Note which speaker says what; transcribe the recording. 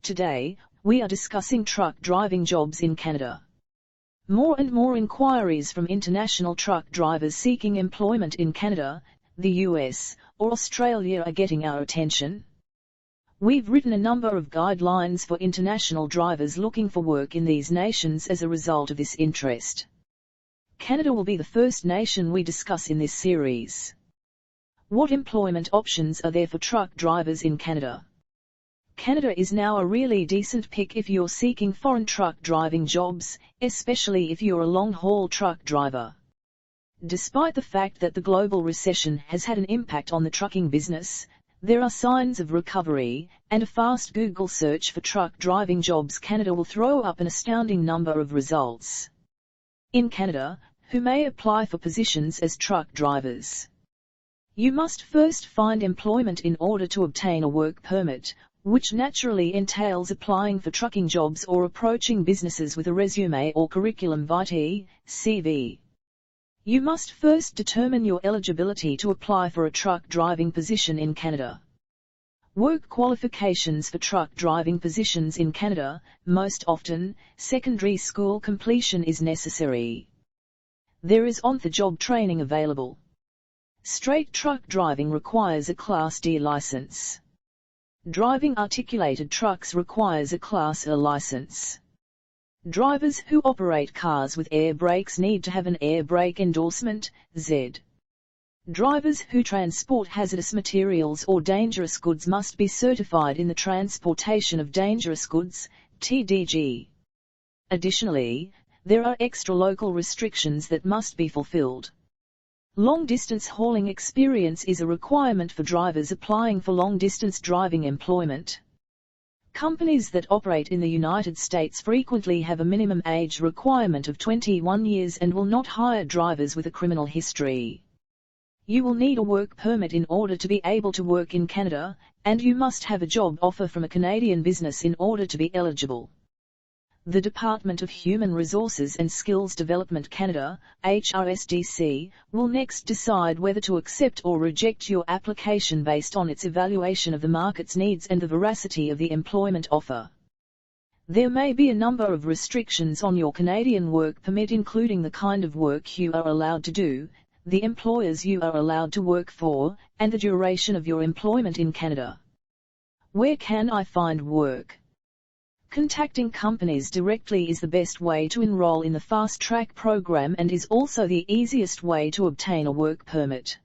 Speaker 1: Today, we are discussing truck driving jobs in Canada. More and more inquiries from international truck drivers seeking employment in Canada, the US, or Australia are getting our attention. We've written a number of guidelines for international drivers looking for work in these nations as a result of this interest. Canada will be the first nation we discuss in this series. What employment options are there for truck drivers in Canada? Canada is now a really decent pick if you're seeking foreign truck driving jobs, especially if you're a long-haul truck driver. Despite the fact that the global recession has had an impact on the trucking business, there are signs of recovery, and a fast Google search for truck driving jobs Canada will throw up an astounding number of results. In Canada, who may apply for positions as truck drivers? You must first find employment in order to obtain a work permit, which naturally entails applying for trucking jobs or approaching businesses with a resume or curriculum vitae, CV. You must first determine your eligibility to apply for a truck driving position in Canada. Work qualifications for truck driving positions in Canada: most often, secondary school completion is necessary. There is on-the-job training available. Straight truck driving requires a Class D license. Driving articulated trucks requires a Class A license. Drivers who operate cars with air brakes need to have an air brake endorsement, Z. Drivers who transport hazardous materials or dangerous goods must be certified in the transportation of dangerous goods, TDG. Additionally, there are extra local restrictions that must be fulfilled. Long-distance hauling experience is a requirement for drivers applying for long-distance driving employment. Companies that operate in the United States frequently have a minimum age requirement of 21 years and will not hire drivers with a criminal history. You will need a work permit in order to be able to work in Canada, and you must have a job offer from a Canadian business in order to be eligible. The Department of Human Resources and Skills Development Canada, HRSDC, will next decide whether to accept or reject your application based on its evaluation of the market's needs and the veracity of the employment offer. There may be a number of restrictions on your Canadian work permit, including the kind of work you are allowed to do, the employers you are allowed to work for, and the duration of your employment in Canada. Where can I find work? Contacting companies directly is the best way to enroll in the Fast Track program and is also the easiest way to obtain a work permit.